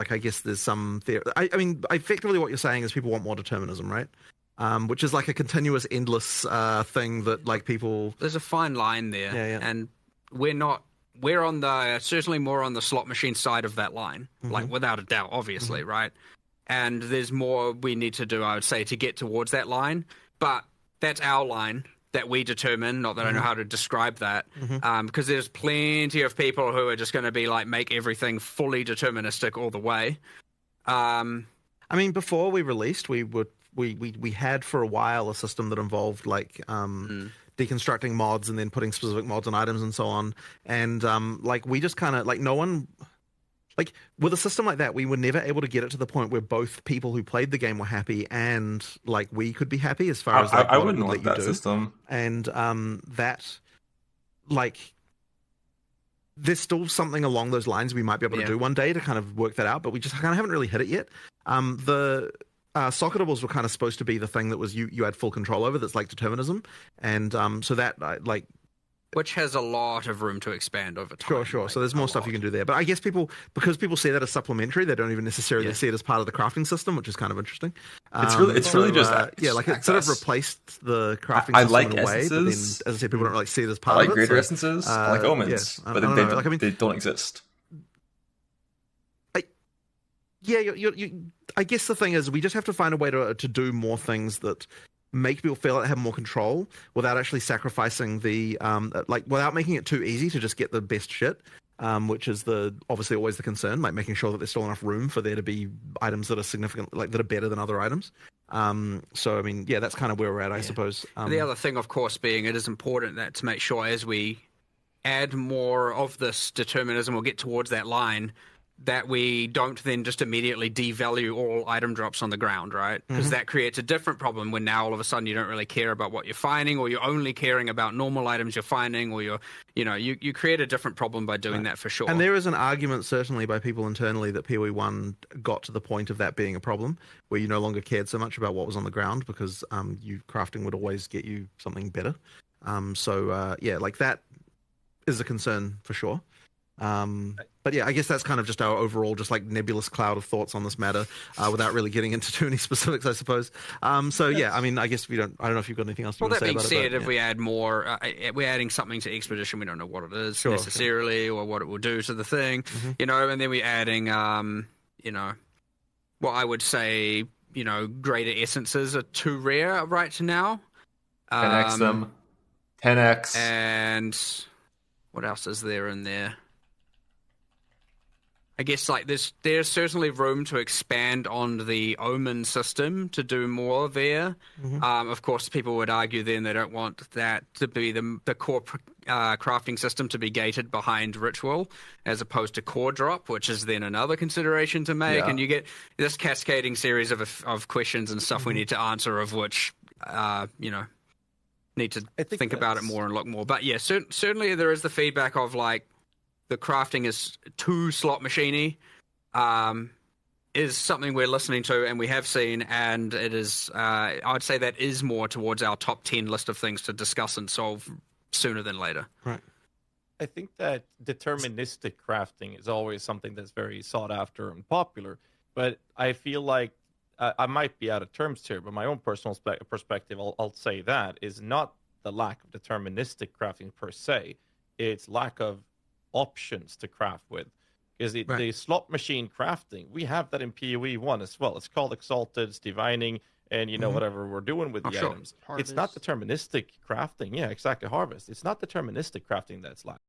like I guess there's some theory. I mean, effectively what you're saying is people want more determinism, right? Which is like a continuous, endless thing that like people. There's a fine line there, Yeah, yeah. and we're not. We're on the certainly more on the slot machine side of that line, like without a doubt, obviously, right? And there's more we need to do, I would say, to get towards that line. But that's our line that we determine. Not that I know how to describe that, because there's plenty of people who are just going to be like make everything fully deterministic all the way. I mean, before we released, we had for a while a system that involved like deconstructing mods and then putting specific mods on items and so on. And like we just kind of like no one like with a system like that, we were never able to get it to the point where both people who played the game were happy and like we could be happy as far as like I what it wouldn't would want let that you do. system. And that like there's still something along those lines we might be able to do one day to kind of work that out, but we just kind of haven't really hit it yet. The socketables were kind of supposed to be the thing that was you had full control over. That's like determinism, and so that like which has a lot of room to expand over time. Sure. Like, so there's more stuff you can do there, but I guess because people see that as supplementary, they don't even necessarily see it as part of the crafting system, which is kind of interesting. It's really just like it sort of replaced the crafting I system like in a way. But then, essences. as I said, people don't really see it as part I of like it. greater essences. I like omens, but they don't exist. I guess the thing is we just have to find a way to do more things that make people feel like they have more control without actually sacrificing the like without making it too easy to just get the best shit, which is obviously always the concern, like making sure that there's still enough room for there to be items that are significant, like that are better than other items. So I mean, yeah, that's kind of where we're at, I suppose. The other thing, of course, being it is important that to make sure as we add more of this determinism or get towards that line, that we don't then just immediately devalue all item drops on the ground, right? Because that creates a different problem when now all of a sudden you don't really care about what you're finding, or you're only caring about normal items you're finding, or you create a different problem by doing that for sure. And there is an argument certainly by people internally that PoE 1 got to the point of that being a problem, where you no longer cared so much about what was on the ground because you crafting would always get you something better. Yeah, like that is a concern for sure. But yeah, I guess that's kind of just our overall, just like nebulous cloud of thoughts on this matter, without really getting into too many specifics, I suppose. Yeah, I mean, I guess I don't know if you've got anything else to say about it. Well, that being said, if we add more, we're adding something to Expedition, we don't know what it is necessarily, or what it will do to the thing, and then we're adding, what I would say, greater essences are too rare right now. 10x them. 10x. And what else is there in there? I guess like there's certainly room to expand on the omen system to do more there. Of course, people would argue then they don't want that to be the core crafting system to be gated behind ritual as opposed to core drop, which is then another consideration to make. And you get this cascading series of questions and stuff we need to answer, of which need to think about it more and look more. But yeah, certainly there is the feedback of like, the crafting is too slot machiney, is something we're listening to and we have seen, and it is, I'd say that is more towards our top 10 list of things to discuss and solve sooner than later. Right. I think that deterministic crafting is always something that's very sought after and popular, but I feel like I might be out of terms here, but my own personal perspective, I'll say that, is not the lack of deterministic crafting per se, it's lack of options to craft with, because the slot machine crafting, we have that in PoE 1 as well. It's called Exalted, Divining, and whatever we're doing with the items. Harvest. It's not deterministic crafting. Yeah, exactly, Harvest. It's not deterministic crafting that's lacking.